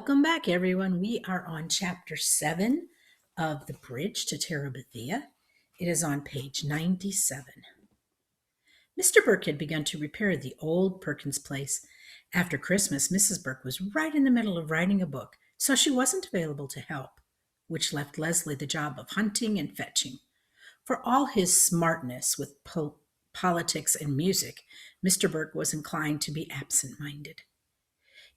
Welcome back, everyone. We are on chapter 7 of The Bridge to Terabithia. It is on page 97. Mr. Burke had begun to repair the old Perkins place. After Christmas, Mrs. Burke was right in the middle of writing a book, so she wasn't available to help, which left Leslie the job of hunting and fetching. For all his smartness with politics and music, Mr. Burke was inclined to be absent minded.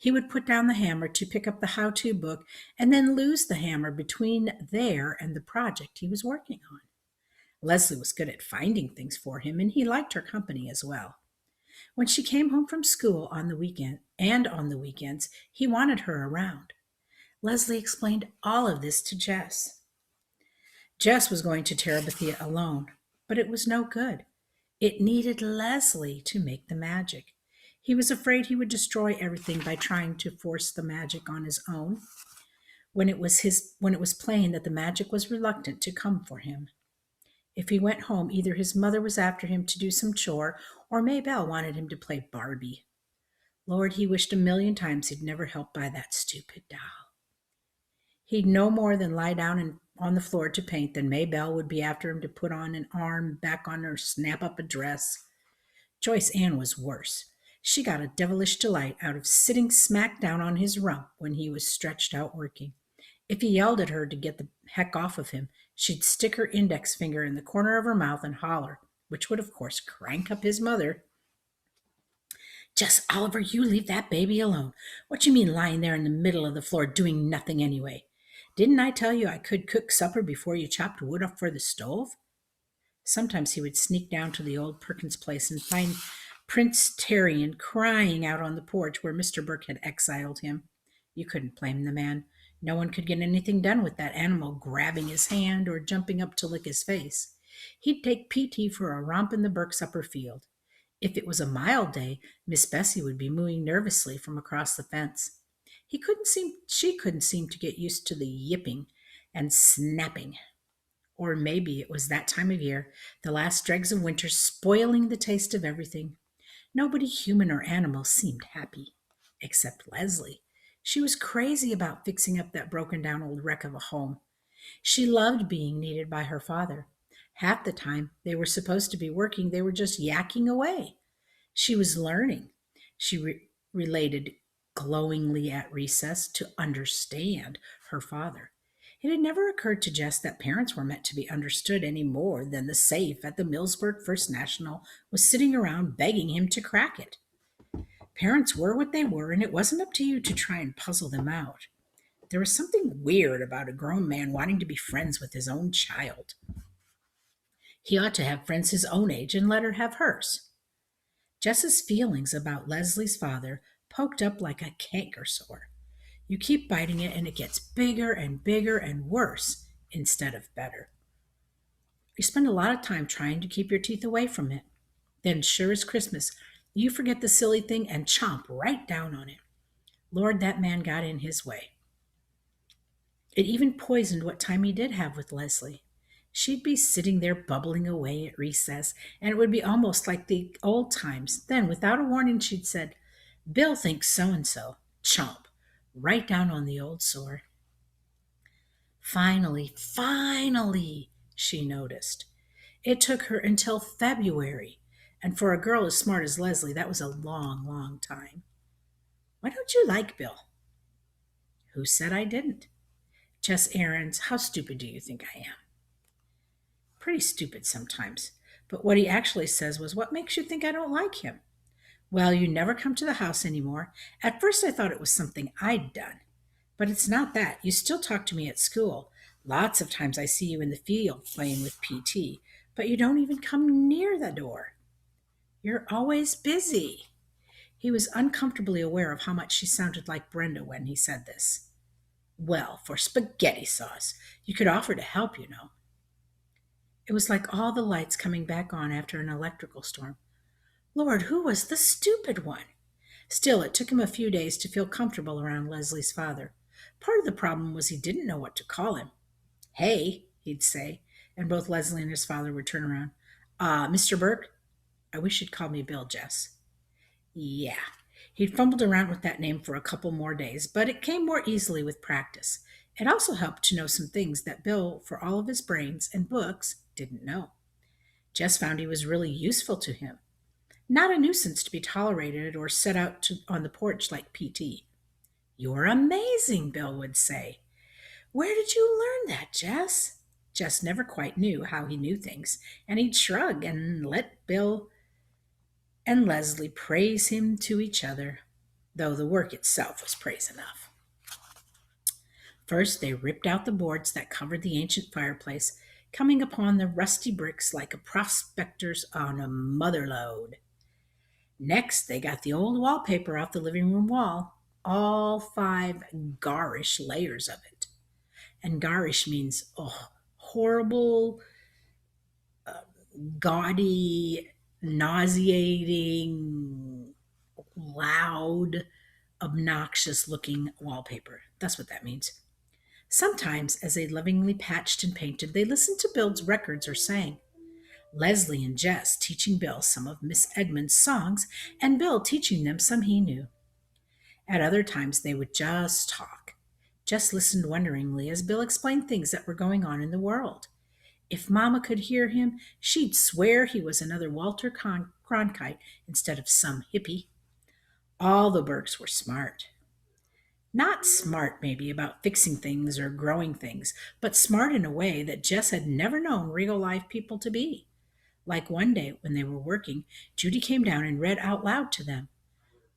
He would put down the hammer to pick up the how to book and then lose the hammer between there and the project he was working on. Leslie was good at finding things for him, and he liked her company as well. When she came home from school on the weekend and on the weekends, he wanted her around. Leslie explained all of this to Jess. Jess was going to Terabithia alone, but it was no good. It needed Leslie to make the magic. He was afraid he would destroy everything by trying to force the magic on his own when it was plain that the magic was reluctant to come for him. If he went home, either his mother was after him to do some chore or Maybelle wanted him to play Barbie. Lord, he wished a million times he'd never helped buy that stupid doll. He'd no more than lie down on the floor to paint than Maybelle would be after him to put on an arm back on or snap up a dress. Joyce Ann was worse. She got a devilish delight out of sitting smack down on his rump when he was stretched out working. If he yelled at her to get the heck off of him, she'd stick her index finger in the corner of her mouth and holler, which would, of course, crank up his mother. "Just Oliver, you leave that baby alone. What you mean lying there in the middle of the floor doing nothing anyway? Didn't I tell you I could cook supper before you chopped wood up for the stove?" Sometimes he would sneak down to the old Perkins place and find Prince Terrian crying out on the porch where Mr. Burke had exiled him. You couldn't blame the man. No one could get anything done with that animal grabbing his hand or jumping up to lick his face. He'd take PT for a romp in the Burke's upper field. If it was a mild day, Miss Bessie would be mooing nervously from across the fence. She couldn't seem to get used to the yipping and snapping. Or maybe it was that time of year, the last dregs of winter spoiling the taste of everything. Nobody, human or animal, seemed happy, except Leslie. She was crazy about fixing up that broken down old wreck of a home. She loved being needed by her father. Half the time they were supposed to be working, they were just yakking away. She was learning. She related glowingly at recess to understand her father. It had never occurred to Jess that parents were meant to be understood any more than the safe at the Millsburg First National was sitting around begging him to crack it. Parents were what they were, and it wasn't up to you to try and puzzle them out. There was something weird about a grown man wanting to be friends with his own child. He ought to have friends his own age and let her have hers. Jess's feelings about Leslie's father poked up like a canker sore. You keep biting it and it gets bigger and bigger and worse instead of better. You spend a lot of time trying to keep your teeth away from it. Then, sure as Christmas, you forget the silly thing and chomp right down on it. Lord, that man got in his way. It even poisoned what time he did have with Leslie. She'd be sitting there bubbling away at recess, and it would be almost like the old times. Then, without a warning, she'd said, "Bill thinks so-and-so." Chomp, right down on the old sore. Finally, she noticed. It took her until February, and for a girl as smart as Leslie, that was a long, long time. "Why don't you like Bill?" "Who said I didn't?" "Jess Aarons, how stupid do you think I am?" "Pretty stupid sometimes. But what he actually says was, 'What makes you think I don't like him?' Well, you never come to the house anymore. At first I thought it was something I'd done. But it's not that. You still talk to me at school. Lots of times I see you in the field playing with PT, but you don't even come near the door. You're always busy." He was uncomfortably aware of how much she sounded like Brenda when he said this. "Well, for spaghetti sauce. You could offer to help, you know." It was like all the lights coming back on after an electrical storm. Lord, who was the stupid one? Still, it took him a few days to feel comfortable around Leslie's father. Part of the problem was he didn't know what to call him. "Hey," he'd say, and both Leslie and his father would turn around. Mr. Burke? I wish you'd call me Bill, Jess." "Yeah." He'd fumbled around with that name for a couple more days, but it came more easily with practice. It also helped to know some things that Bill, for all of his brains and books, didn't know. Jess found he was really useful to him, not a nuisance to be tolerated or set out on the porch like PT. "You're amazing," Bill would say. "Where did you learn that, Jess?" Jess never quite knew how he knew things, and he'd shrug and let Bill and Leslie praise him to each other, though the work itself was praise enough. First, they ripped out the boards that covered the ancient fireplace, coming upon the rusty bricks like a prospector's on a mother lode. Next, they got the old wallpaper off the living room wall, all 5 garish layers of it. And garish means horrible, gaudy, nauseating, loud, obnoxious looking wallpaper. That's what that means. Sometimes, as they lovingly patched and painted, they listened to Bill's records or sang. Leslie and Jess teaching Bill some of Miss Edmund's songs, and Bill teaching them some he knew. At other times, they would just talk. Jess listened wonderingly as Bill explained things that were going on in the world. If Mama could hear him, she'd swear he was another Walter Cronkite instead of some hippie. All the Burkes were smart. Not smart, maybe, about fixing things or growing things, but smart in a way that Jess had never known real life people to be. Like one day when they were working, Judy came down and read out loud to them,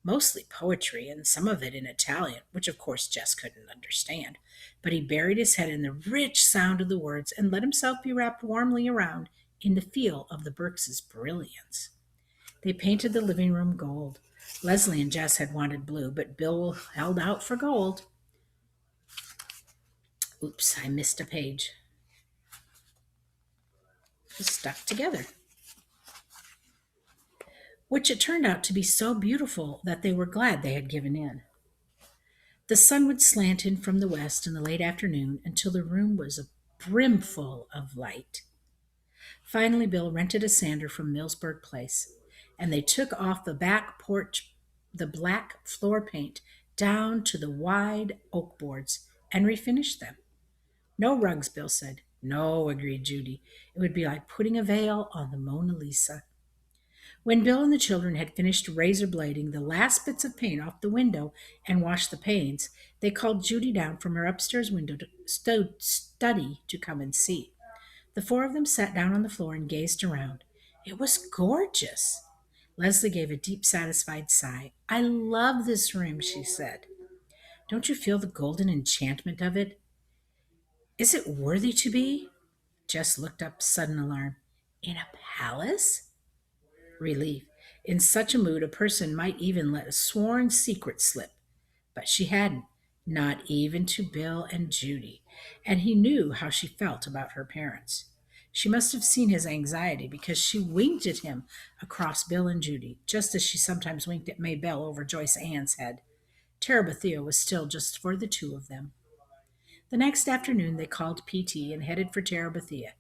mostly poetry and some of it in Italian, which of course Jess couldn't understand. But he buried his head in the rich sound of the words and let himself be wrapped warmly around in the feel of the Burkes' brilliance. They painted the living room gold. Leslie and Jess had wanted blue, but Bill held out for gold. Oops, I missed a page. It stuck together, which it turned out to be so beautiful that they were glad they had given in. The sun would slant in from the west in the late afternoon until the room was brimful of light. Finally, Bill rented a sander from Millsburg Place, and they took off the back porch, the black floor paint, down to the wide oak boards and refinished them. "No rugs," Bill said. "No," agreed Judy. "It would be like putting a veil on the Mona Lisa." When Bill and the children had finished razor blading the last bits of paint off the window and washed the panes, they called Judy down from her upstairs window to study to come and see. The 4 of them sat down on the floor and gazed around. It was gorgeous. Leslie gave a deep, satisfied sigh. "I love this room," she said. "Don't you feel the golden enchantment of it? Is it worthy to be?" Jess looked up, sudden alarm. "In a palace?" Relief. In such a mood, a person might even let a sworn secret slip. But she hadn't, not even to Bill and Judy, and he knew how she felt about her parents. She must have seen his anxiety because she winked at him across Bill and Judy, just as she sometimes winked at Maybelle over Joyce Ann's head. Terabithia was still just for the 2 of them. The next afternoon they called PT and headed for Terabithia.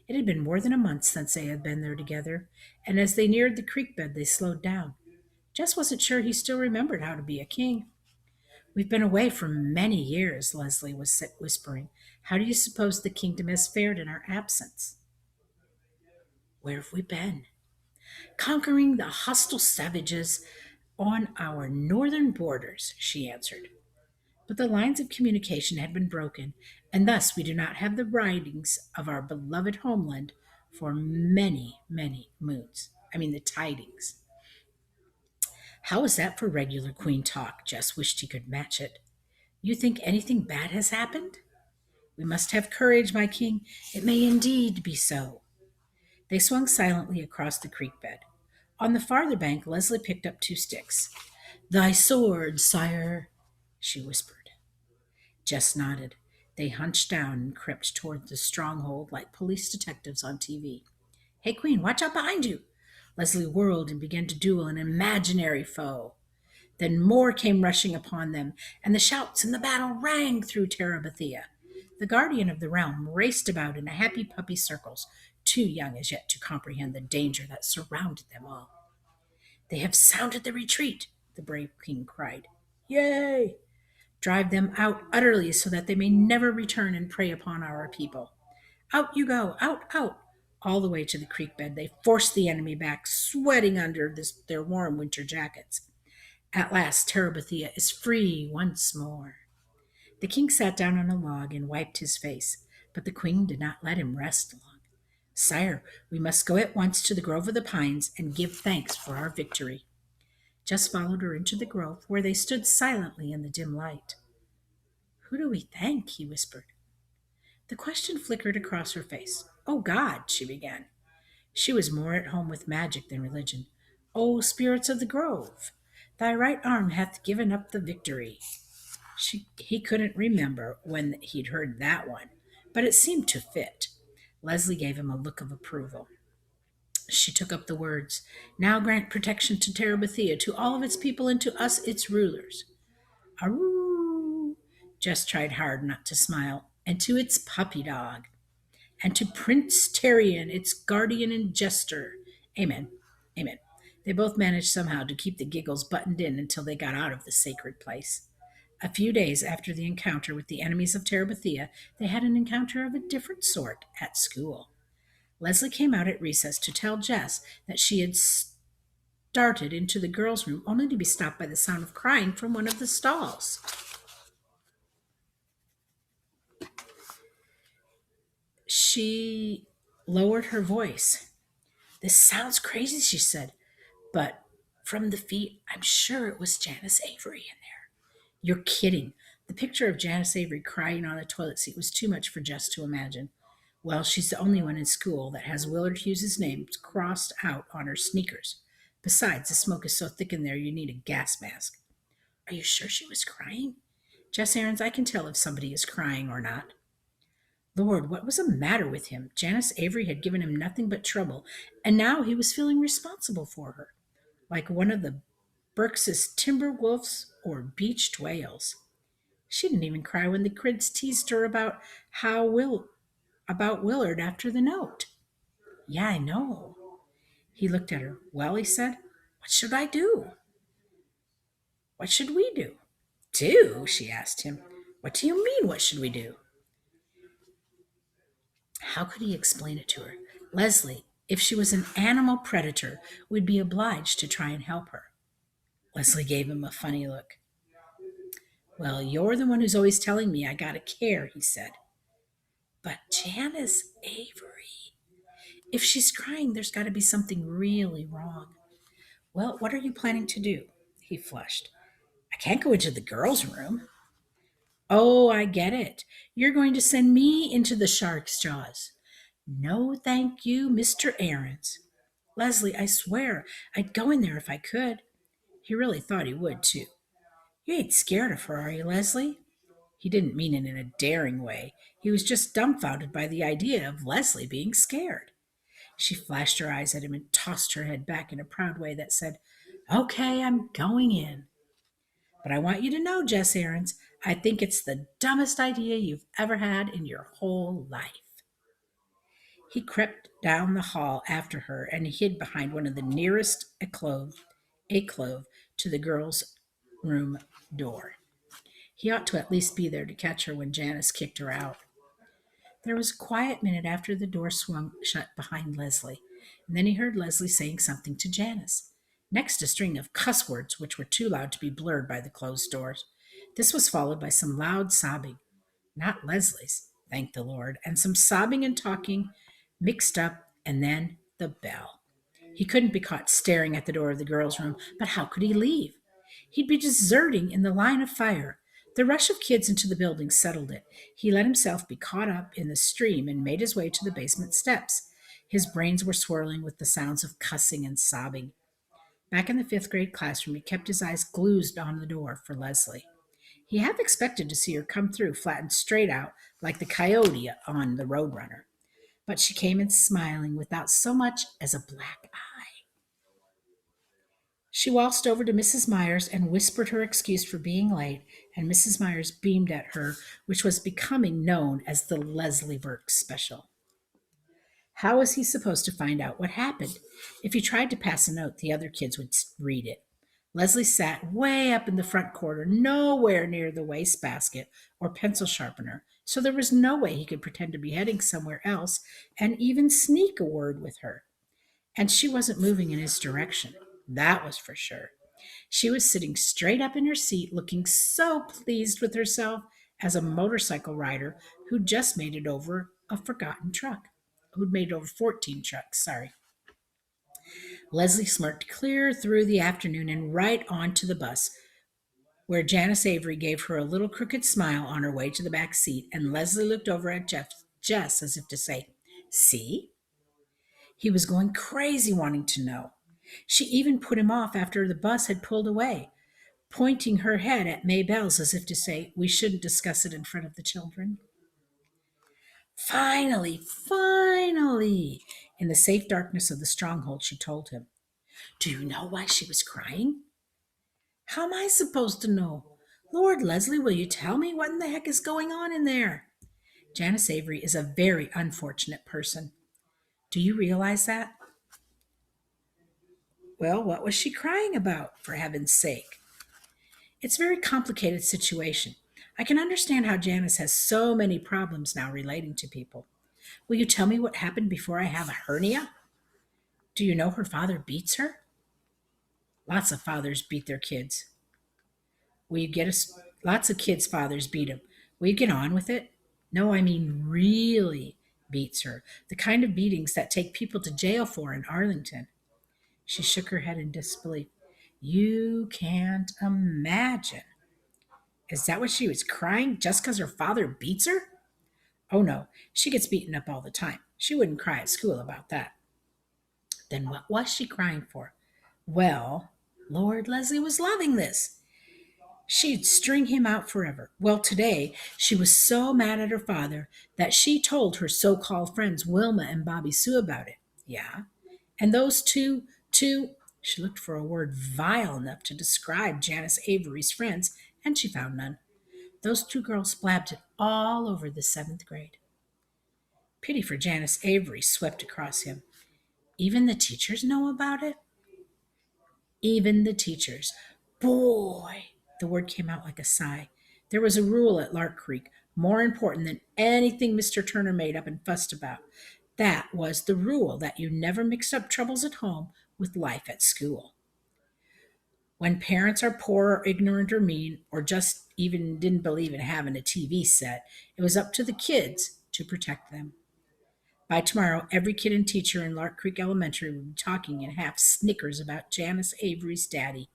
It had been more than a month since they had been there together, and as they neared the creek bed they slowed down. Jess wasn't sure he still remembered how to be a king. "We've been away for many years," Leslie was whispering. "How do you suppose the kingdom has fared in our absence?" "Where have we been?" "Conquering the hostile savages on our northern borders," she answered. But the lines of communication had been broken, and thus we do not have the writings of our beloved homeland for many, many moons. I mean, the tidings. How is that for regular queen talk? Jess wished he could match it. "You think anything bad has happened?" "We must have courage, my king. It may indeed be so." They swung silently across the creek bed. On the farther bank, Leslie picked up 2 sticks. "Thy sword, sire," she whispered. Jess nodded. They hunched down and crept toward the stronghold like police detectives on TV. "Hey, Queen, watch out behind you!" Leslie whirled and began to duel an imaginary foe. Then more came rushing upon them, and the shouts and the battle rang through Terabithia. The guardian of the realm raced about in a happy puppy circles, too young as yet to comprehend the danger that surrounded them all. "They have sounded the retreat," the brave king cried. Yay! Drive them out utterly so that they may never return and prey upon our people. Out you go, out, out. All the way to the creek bed, they forced the enemy back, sweating under their warm winter jackets. At last, Terabithia is free once more. The king sat down on a log and wiped his face, but the queen did not let him rest long. Sire, we must go at once to the grove of the pines and give thanks for our victory. Jess followed her into the grove, where they stood silently in the dim light. Who do we thank? He whispered. The question flickered across her face. Oh, God, she began. She was more at home with magic than religion. O spirits of the grove, thy right arm hath given up the victory. He couldn't remember when he'd heard that one, but it seemed to fit. Leslie gave him a look of approval. She took up the words. Now grant protection to Terabithia, to all of its people, and to us, its rulers. Aroo! Jess tried hard not to smile. And to its puppy dog. And to Prince Terrian, its guardian and jester. Amen. Amen. They both managed somehow to keep the giggles buttoned in until they got out of the sacred place. A few days after the encounter with the enemies of Terabithia, they had an encounter of a different sort at school. Leslie came out at recess to tell Jess that she had started into the girls' room only to be stopped by the sound of crying from one of the stalls. She lowered her voice. This sounds crazy, she said, but from the feet, I'm sure it was Janice Avery in there. You're kidding. The picture of Janice Avery crying on the toilet seat was too much for Jess to imagine. Well, she's the only one in school that has Willard Hughes's name crossed out on her sneakers. Besides, the smoke is so thick in there you need a gas mask. Are you sure she was crying? Jess Aarons, I can tell if somebody is crying or not. Lord, what was the matter with him? Janice Avery had given him nothing but trouble, and now he was feeling responsible for her, like one of the Burke's timber wolves or beached whales. She didn't even cry when the kids teased her about Willard after the note. Yeah, I know. He looked at her. Well, he said, what should I do? What should we do? Do? She asked him. What do you mean, what should we do? How could he explain it to her? Leslie, if she was an animal predator, we'd be obliged to try and help her. Leslie gave him a funny look. Well, you're the one who's always telling me I gotta care, he said. But Janice Avery, if she's crying, there's got to be something really wrong. Well, what are you planning to do? He flushed. I can't go into the girls' room. Oh, I get it. You're going to send me into the shark's jaws. No, thank you, Mr. Aarons. Leslie, I swear, I'd go in there if I could. He really thought he would, too. You ain't scared of her, are you, Leslie? He didn't mean it in a daring way. He was just dumbfounded by the idea of Leslie being scared. She flashed her eyes at him and tossed her head back in a proud way that said, Okay, I'm going in. But I want you to know, Jess Aarons, I think it's the dumbest idea you've ever had in your whole life. He crept down the hall after her and hid behind one of the nearest alcove to the girls' room door. He ought to at least be there to catch her when Janice kicked her out. There was a quiet minute after the door swung shut behind Leslie, and then he heard Leslie saying something to Janice. Next, a string of cuss words which were too loud to be blurred by the closed doors. This was followed by some loud sobbing. Not Leslie's, thank the Lord, and some sobbing and talking mixed up, and then the bell. He couldn't be caught staring at the door of the girls' room, but how could he leave? He'd be deserting in the line of fire. The rush of kids into the building settled it. He let himself be caught up in the stream and made his way to the basement steps. His brains were swirling with the sounds of cussing and sobbing. Back in the fifth grade classroom, he kept his eyes glued on the door for Leslie. He half expected to see her come through, flattened straight out, like the coyote on the Roadrunner. But she came in smiling without so much as a black eye. She waltzed over to Mrs. Myers and whispered her excuse for being late, and Mrs. Myers beamed at her, which was becoming known as the Leslie Burke special. How was he supposed to find out what happened? If he tried to pass a note, the other kids would read it. Leslie sat way up in the front corner, nowhere near the wastebasket or pencil sharpener, so there was no way he could pretend to be heading somewhere else and even sneak a word with her. And she wasn't moving in his direction. That was for sure. She was sitting straight up in her seat, looking so pleased with herself as a motorcycle rider who'd just made it over a forgotten truck. Who'd made it over 14 trucks, sorry. Leslie smirked clear through the afternoon and right on to the bus, where Janice Avery gave her a little crooked smile on her way to the back seat, and Leslie looked over at Jeff just as if to say, "See?" He was going crazy wanting to know. She even put him off after the bus had pulled away, pointing her head at Maybelle's as if to say, "We shouldn't discuss it in front of the children." Finally, finally! In the safe darkness of the stronghold, she told him. Do you know why she was crying? How am I supposed to know? Lord Leslie, will you tell me what in the heck is going on in there? Janice Avery is a very unfortunate person. Do you realize that? Well, what was she crying about, for heaven's sake? It's a very complicated situation. I can understand how Janice has so many problems now relating to people. Will you tell me what happened before I have a hernia? Do you know her father beats her? Lots of fathers beat their kids. Will you get us? Lots of kids' fathers beat them. Will you get on with it? No, I mean really beats her. The kind of beatings that take people to jail for in Arlington. She shook her head in disbelief. You can't imagine. Is that what she was crying just because her father beats her? Oh no, she gets beaten up all the time. She wouldn't cry at school about that. Then what was she crying for? Well, Lord Leslie was loving this. She'd string him out forever. Well, today she was so mad at her father that she told her so called friends Wilma and Bobby Sue about it. Yeah. And those she looked for a word vile enough to describe Janice Avery's friends, and she found none. Those two girls blabbed it all over the seventh grade. Pity for Janice Avery swept across him. Even the teachers know about it? Even the teachers. Boy! The word came out like a sigh. There was a rule at Lark Creek, more important than anything Mr. Turner made up and fussed about. That was the rule that you never mixed up troubles at home with life at school. When parents are poor or ignorant or mean, or just even didn't believe in having a TV set, it was up to the kids to protect them. By tomorrow, every kid and teacher in Lark Creek Elementary would be talking in half snickers about Janice Avery's daddy.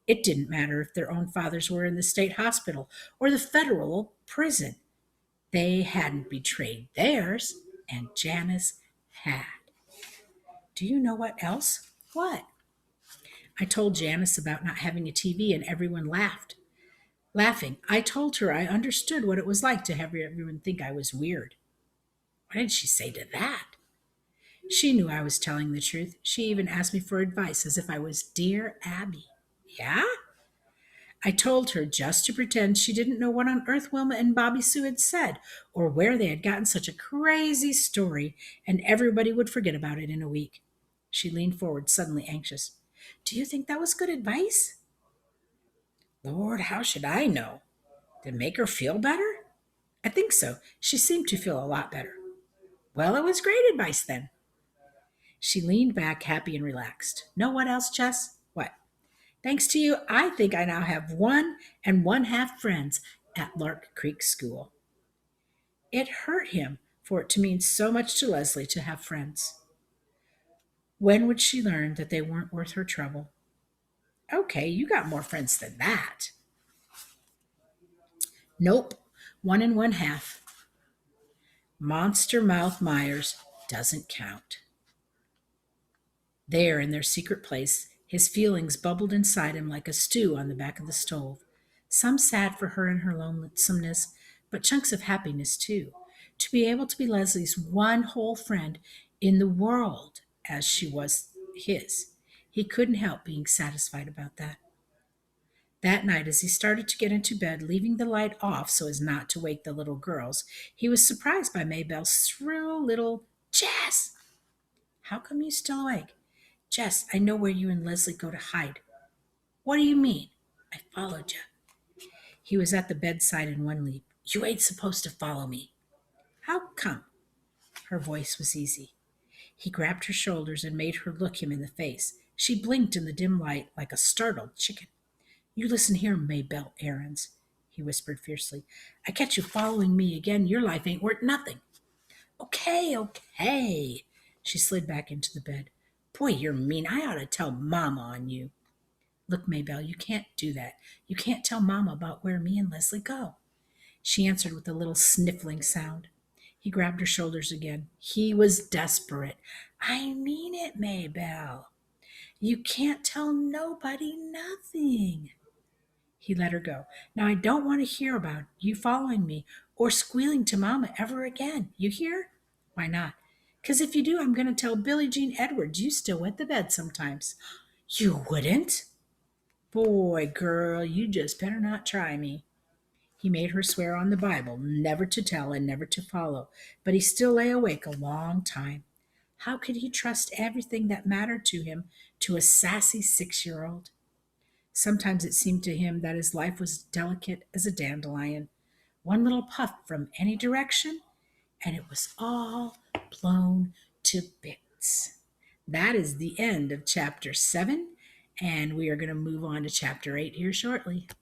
It didn't matter if their own fathers were in the state hospital or the federal prison. They hadn't betrayed theirs, and Janice had. Do you know what else? What? I told Janice about not having a TV, and everyone laughed. Laughing, I told her I understood what it was like to have everyone think I was weird. What did she say to that? She knew I was telling the truth. She even asked me for advice as if I was dear Abby. Yeah? I told her just to pretend she didn't know what on earth Wilma and Bobby Sue had said, or where they had gotten such a crazy story, and everybody would forget about it in a week. She leaned forward, suddenly anxious. Do you think that was good advice? Lord, how should I know? Did it make her feel better? I think so. She seemed to feel a lot better. Well, it was great advice then. She leaned back, happy and relaxed. Know what else, Jess? What? Thanks to you, I think I now have 1 1/2 friends at Lark Creek School. It hurt him for it to mean so much to Leslie to have friends. When would she learn that they weren't worth her trouble? Okay, you got more friends than that. Nope, 1 1/2. Monster Mouth Myers doesn't count. There, in their secret place, his feelings bubbled inside him like a stew on the back of the stove. Some sad for her in her lonesomeness, but chunks of happiness too. To be able to be Leslie's one whole friend in the world as she was his. He couldn't help being satisfied about that. That night, as he started to get into bed, leaving the light off so as not to wake the little girls, he was surprised by Maybelle's shrill little Jess. How come you still awake? Jess, I know where you and Leslie go to hide. What do you mean? I followed you. He was at the bedside in one leap. You ain't supposed to follow me. How come? Her voice was easy. He grabbed her shoulders and made her look him in the face. She blinked in the dim light like a startled chicken. You listen here, Maybelle Aarons, he whispered fiercely. I catch you following me again, your life ain't worth nothing. Okay, okay. She slid back into the bed. Boy, you're mean. I ought to tell Mama on you. Look, Maybelle, you can't do that. You can't tell Mama about where me and Leslie go. She answered with a little sniffling sound. He grabbed her shoulders again. He was desperate. I mean it, Maybelle. You can't tell nobody nothing. He let her go. Now I don't want to hear about you following me or squealing to Mama ever again. You hear? Why not? 'Cause if you do, I'm going to tell Billie Jean Edwards you still wet the bed sometimes. You wouldn't? Boy, girl, you just better not try me. He made her swear on the Bible never to tell and never to follow, but he still lay awake a long time. How could he trust everything that mattered to him to a sassy 6-year-old? Sometimes it seemed to him that his life was delicate as a dandelion. One little puff from any direction, and it was all blown to bits. That is the end of chapter 7, and we are going to move on to chapter 8 here shortly.